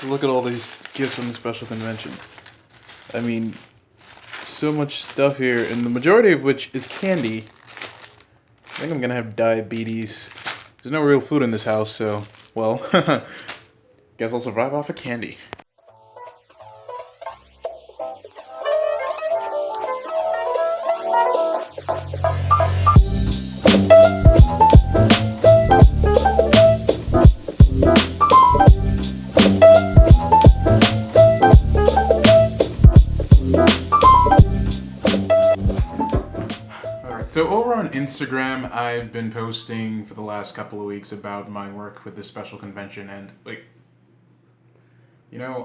Look at all these gifts from the special convention. I mean, so much stuff here, and the majority of which is candy. I think I'm gonna have diabetes. There's no real food in this house, so, well, guess I'll survive off of candy. So over on Instagram, I've been posting for the last couple of weeks about my work with this special convention, and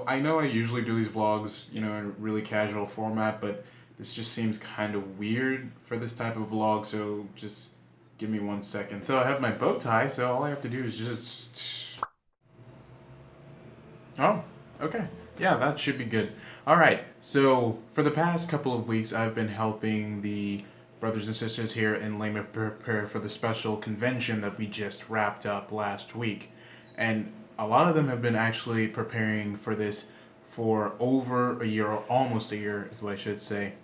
I know I usually do these vlogs, in a really casual format, but this just seems kind of weird for this type of vlog, so just give me 1 second. So I have my bow tie, so all I have to do is just... Oh, okay. Yeah, that should be good. Alright, so for the past couple of weeks, I've been helping the brothers and sisters here in Lima prepare for the special convention that we just wrapped up last week. And a lot of them have been actually preparing for this for over a year, or almost a year is what I should say.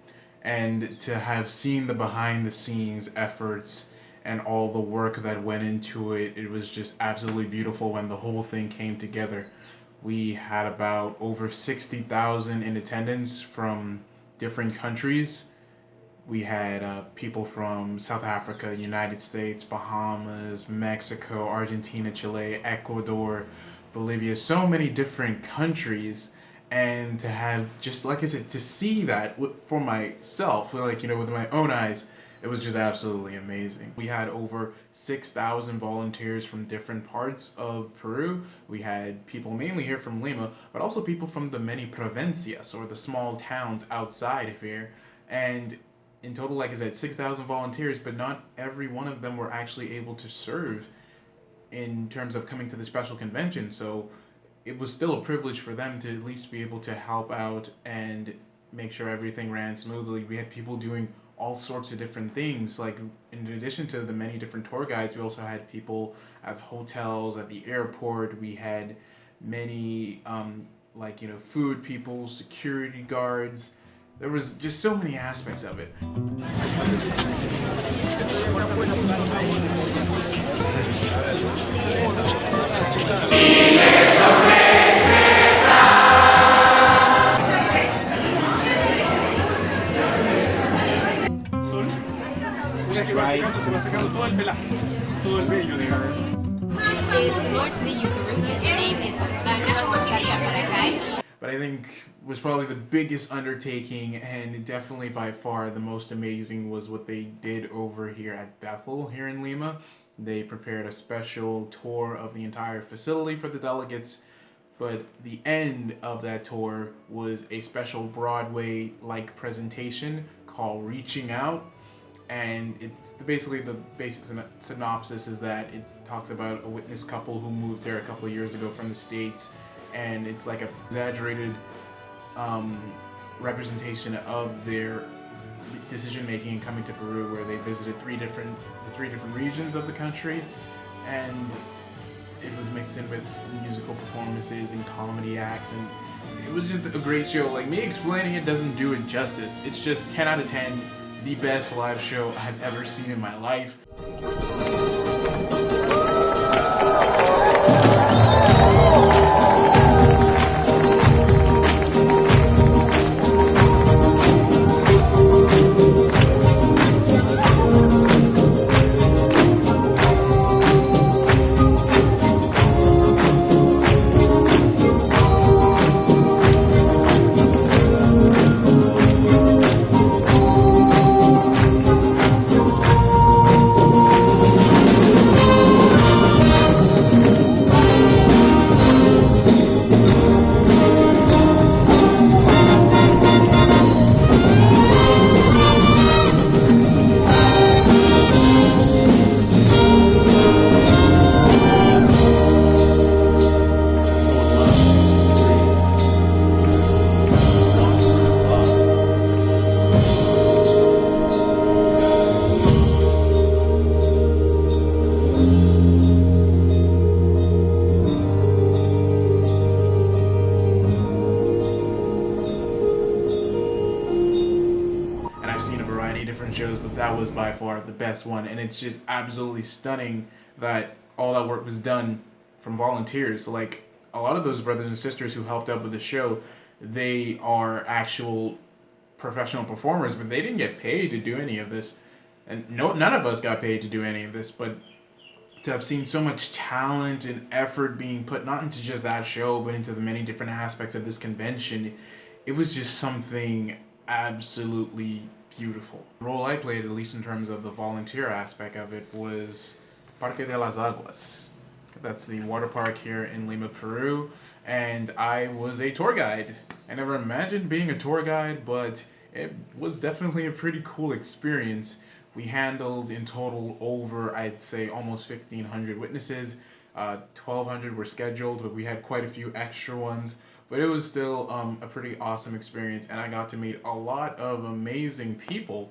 And to have seen the behind the scenes efforts and all the work that went into it, it was just absolutely beautiful when the whole thing came together. We had about over 60,000 in attendance from different countries. We had people from South Africa, United States, Bahamas, Mexico, Argentina, Chile, Ecuador, Bolivia, so many different countries. And to have, just like I said, to see that for myself, with my own eyes, it was just absolutely amazing. We had over 6,000 volunteers from different parts of Peru. We had people mainly here from Lima, but also people from the many provincias, or the small towns outside of here. And in total, like I said, 6,000 volunteers, but not every one of them were actually able to serve in terms of coming to the special convention. So it was still a privilege for them to at least be able to help out and make sure everything ran smoothly. We had people doing all sorts of different things. Like, in addition to the many different tour guides, we also had people at hotels, at the airport. We had many, food people, security guards. There was just so many aspects of it. This is more to the Yucuru. His name is Dana. But I think was probably the biggest undertaking, and definitely by far the most amazing, was what they did over here at Bethel here in Lima. They prepared a special tour of the entire facility for the delegates, but the end of that tour was a special Broadway-like presentation called Reaching Out. And it's basically the basic synopsis is that it talks about a witness couple who moved there a couple of years ago from the States, and it's like a exaggerated representation of their decision making and coming to Peru, where they visited three different regions of the country, and it was mixed in with musical performances and comedy acts, and it was just a great show. Like, me explaining it doesn't do it justice. It's just 10 out of 10. The best live show I've ever seen in my life. that was by far the best one. And it's just absolutely stunning that all that work was done from volunteers. So like a lot of those brothers and sisters who helped out with the show, they are actual professional performers, but they didn't get paid to do any of this. And none of us got paid to do any of this, but to have seen so much talent and effort being put not into just that show, but into the many different aspects of this convention, it was just something absolutely beautiful. The role I played, at least in terms of the volunteer aspect of it, was Parque de Aguas. That's the water park here in Lima, Peru, and I was a tour guide. I never imagined being a tour guide, but it was definitely a pretty cool experience. We handled in total over, I'd say, almost 1,500 witnesses. 1,200 were scheduled, but we had quite a few extra ones. But it was still a pretty awesome experience, and I got to meet a lot of amazing people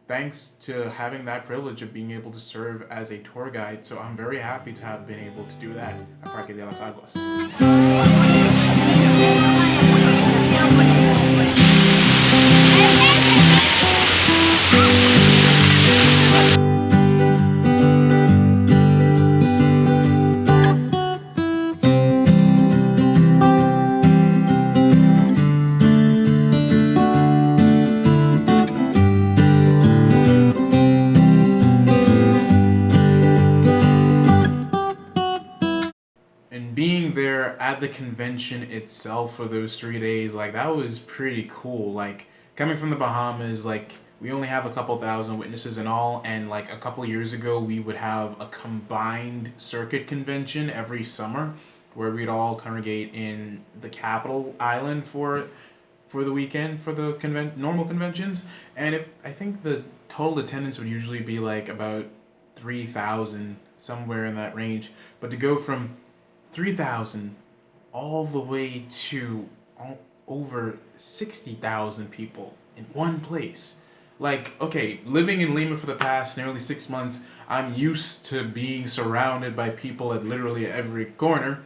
thanks to having that privilege of being able to serve as a tour guide. So I'm very happy to have been able to do that at Parque de Aguas. And being there at the convention itself for those 3 days, like that was pretty cool. Like coming from the Bahamas, like we only have a couple thousand witnesses in all, and like a couple years ago we would have a combined circuit convention every summer where we'd all congregate in the capital island for the weekend for the normal conventions, and I think the total attendance would usually be like about 3,000, somewhere in that range. But to go from 3,000 all the way to over 60,000 people in one place. Like, okay, living in Lima for the past nearly 6 months, I'm used to being surrounded by people at literally every corner.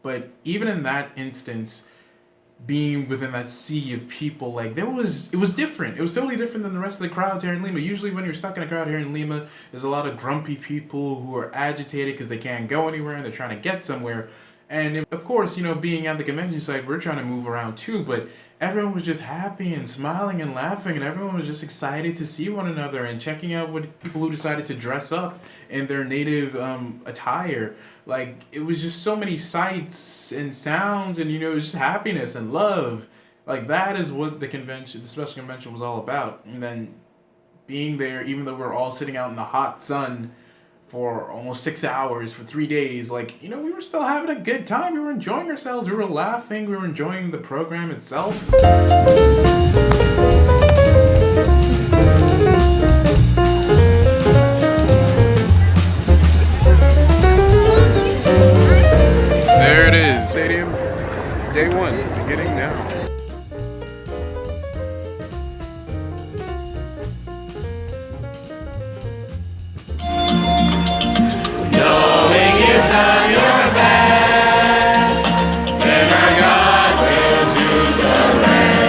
But even in that instance, being within that sea of people, like it was different. It was totally different than the rest of the crowds here in Lima. Usually when you're stuck in a crowd here in Lima, there's a lot of grumpy people who are agitated because they can't go anywhere and they're trying to get somewhere. And of course, being at the convention site, we're trying to move around too, but everyone was just happy and smiling and laughing, and everyone was just excited to see one another and checking out what people who decided to dress up in their native attire. Like, it was just so many sights and sounds, and it was just happiness and love. Like, that is what the special convention was all about. And then being there, even though we were all sitting out in the hot sun for almost 6 hours for 3 days, like, we were still having a good time. We were enjoying ourselves. We were laughing. We were enjoying the program itself. There it is. Stadium, day one, beginning now. Knowing you've done your best, then our God will do the rest.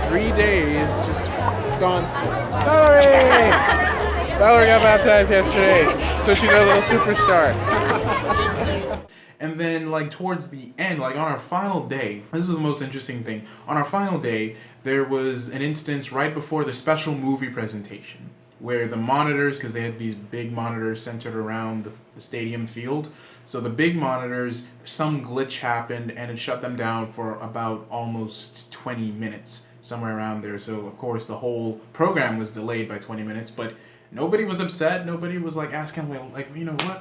3 days just gone. Valerie! Valerie got baptized yesterday, so she's our little superstar. And then, like, towards the end, like, on our final day, this was the most interesting thing. On our final day, there was an instance right before the special movie presentation where the monitors, because they had these big monitors centered around the stadium field, so the big monitors, some glitch happened and it shut them down for about almost 20 minutes, somewhere around there. So, of course, the whole program was delayed by 20 minutes, but nobody was upset. Nobody was like asking, well, like,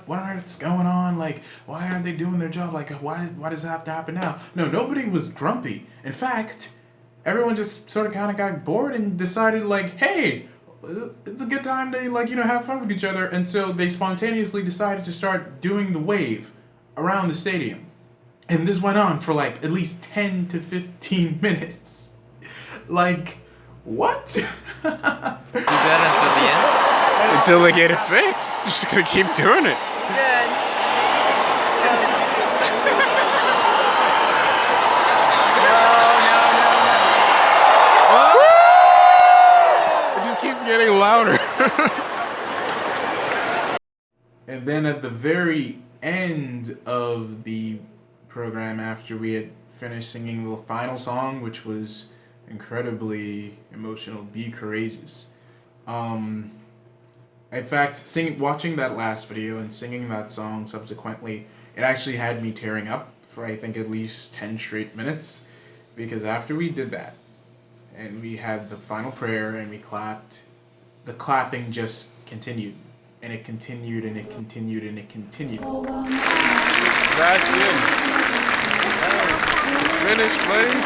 what on earth's going on? Like, why aren't they doing their job? Like, why does it have to happen now? No, nobody was grumpy. In fact, everyone just sort of kind of got bored and decided, like, hey, it's a good time to, like, have fun with each other. And so they spontaneously decided to start doing the wave around the stadium. And this went on for like at least 10 to 15 minutes. Like, what? Do that until the end? Until they get it fixed. Just gonna keep doing it. Good. getting louder. And then at the very end of the program, after we had finished singing the final song, which was incredibly emotional, "Be Courageous." Um, in fact, watching that last video and singing that song subsequently, it actually had me tearing up for I think at least 10 straight minutes, because after we did that, and we had the final prayer and we clapped, the clapping just continued. And it continued and it continued and it continued. That's it. Finish playing.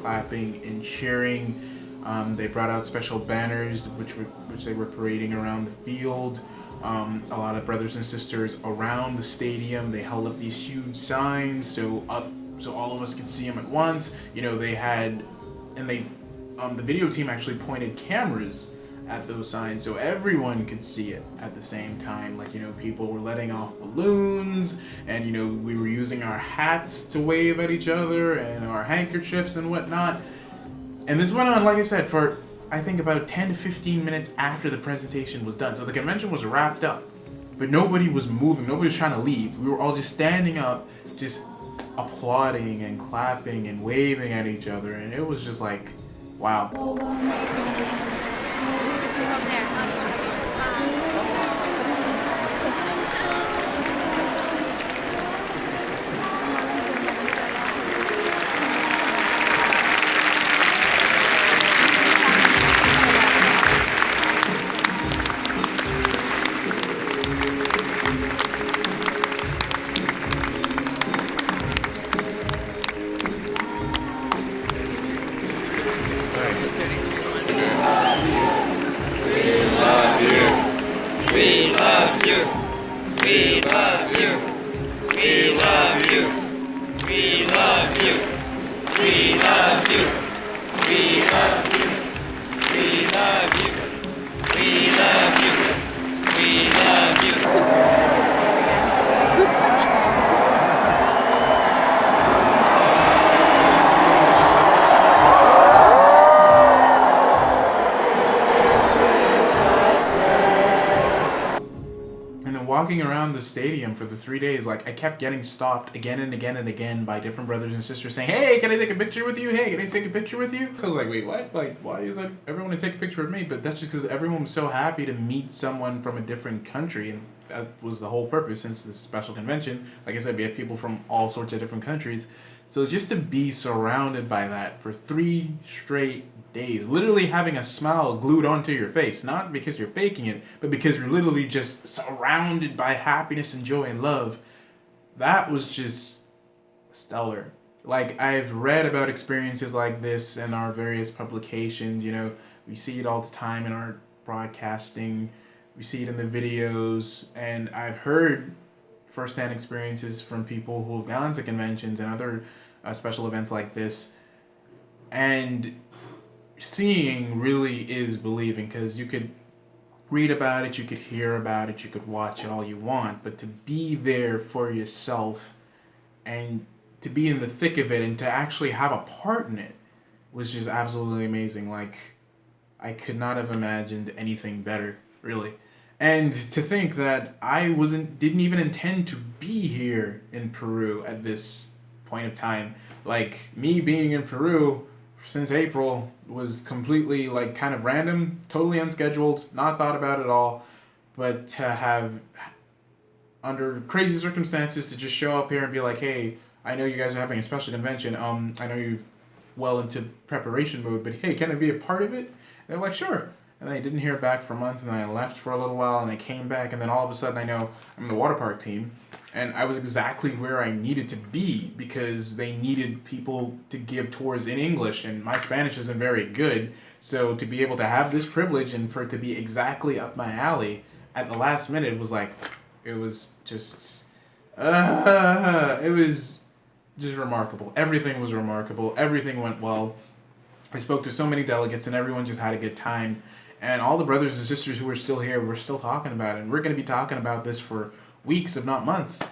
Clapping and cheering. They brought out special banners which they were parading around the field. A lot of brothers and sisters around the stadium. They held up these huge signs so all of us could see them at once. You know, they had, and they the video team actually pointed cameras at those signs so everyone could see it at the same time. Like, you know, people were letting off balloons, and, you know, we were using our hats to wave at each other and our handkerchiefs and whatnot. And this went on, like I said, for I think about 10 to 15 minutes after the presentation was done. So the convention was wrapped up, but nobody was moving, nobody was trying to leave. We were all just standing up, just applauding and clapping and waving at each other, and it was just like, wow. We love you. We love you. We love you. We love you. We love you. We love you. We love you. We love you. We love you. Walking around the stadium for the 3 days, like, I kept getting stopped again and again and again by different brothers and sisters saying, "Hey, can I take a picture with you? Hey, can I take a picture with you?" So I was like, wait, what? Like, why is everyone to take a picture with me? But that's just because everyone was so happy to meet someone from a different country, and that was the whole purpose since this special convention. Like I said, we have people from all sorts of different countries. So just to be surrounded by that for 3 straight days, literally having a smile glued onto your face, not because you're faking it, but because you're literally just surrounded by happiness and joy and love, that was just stellar. Like, I've read about experiences like this in our various publications. You know, we see it all the time in our broadcasting, we see it in the videos, and I've heard firsthand experiences from people who have gone to conventions and other special events like this, and seeing really is believing, because you could read about it, you could hear about it, you could watch it all you want, but to be there for yourself and to be in the thick of it and to actually have a part in it was just absolutely amazing. Like, I could not have imagined anything better, really. And to think that I didn't even intend to be here in Peru at this point of time. Like, me being in Peru since April was completely, like, kind of random, totally unscheduled, not thought about at all. But to have, under crazy circumstances, to just show up here and be like, "Hey, I know you guys are having a special convention. I know you're well into preparation mode, but hey, can I be a part of it?" They're like, "Sure." And I didn't hear back for months, and then I left for a little while, and I came back, and then all of a sudden I know I'm in the water park team, And I was exactly where I needed to be because they needed people to give tours in English, and my Spanish isn't very good. So to be able to have this privilege and for it to be exactly up my alley at the last minute was like, it was just remarkable. Everything was remarkable. Everything went well. I spoke to so many delegates, and everyone just had a good time. And all the brothers and sisters who are still here, we're still talking about it. And we're going to be talking about this for weeks, if not months.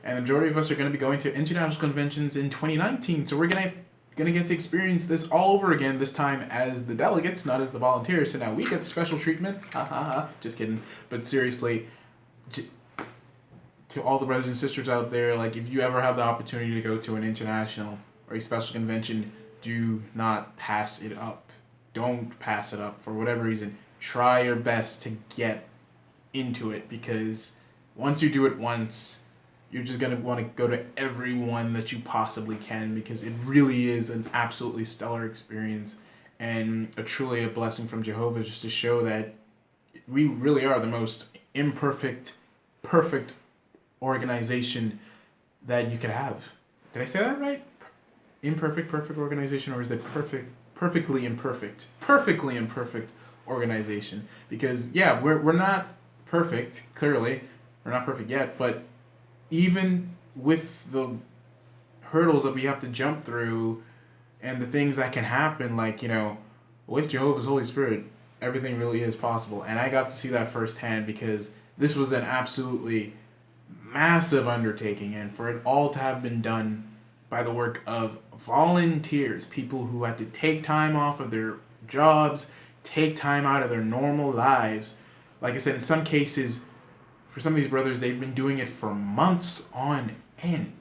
And the majority of us are going to be going to international conventions in 2019. So we're going to get to experience this all over again, this time as the delegates, not as the volunteers. So now we get the special treatment. Ha ha ha. Just kidding. But seriously, to all the brothers and sisters out there, like, if you ever have the opportunity to go to an international or a special convention, do not pass it up. Don't pass it up for whatever reason. Try your best to get into it, because once you do it once, you're just going to want to go to every one that you possibly can, because it really is an absolutely stellar experience and truly a blessing from Jehovah, just to show that we really are the most imperfect, perfect organization that you could have. Did I say that right? Imperfect, perfect organization, or is it perfectly imperfect? Perfectly imperfect organization. Because, yeah, we're not perfect, clearly. We're not perfect yet, but even with the hurdles that we have to jump through and the things that can happen, like, with Jehovah's Holy Spirit, everything really is possible. And I got to see that firsthand, because this was an absolutely massive undertaking, and for it all to have been done by the work of volunteers, people who had to take time off of their jobs, take time out of their normal lives. Like I said, in some cases, for some of these brothers, they've been doing it for months on end.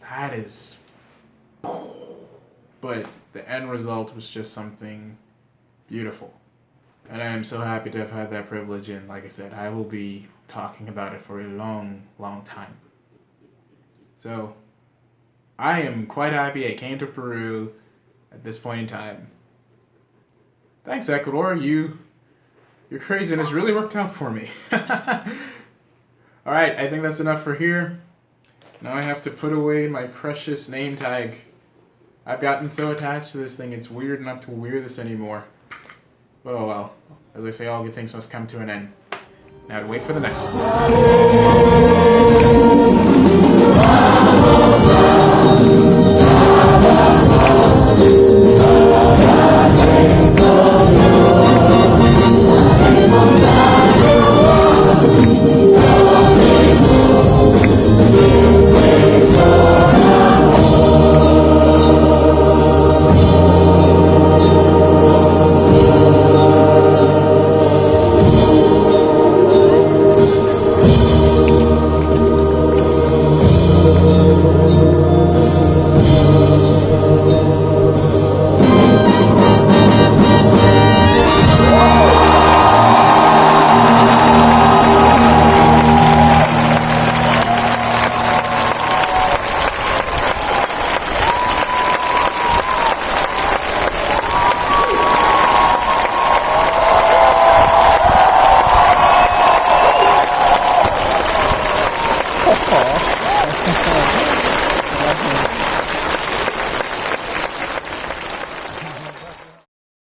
That is... But the end result was just something beautiful. And I am so happy to have had that privilege, and like I said, I will be talking about it for a long, long time. So, I am quite happy I came to Peru at this point in time. Thanks, Ecuador. Your craziness really worked out for me. Alright, I think that's enough for here. Now I have to put away my precious name tag. I've gotten so attached to this thing, it's weird not to wear this anymore. But oh well. As I say, all good things must come to an end. Now to wait for the next one.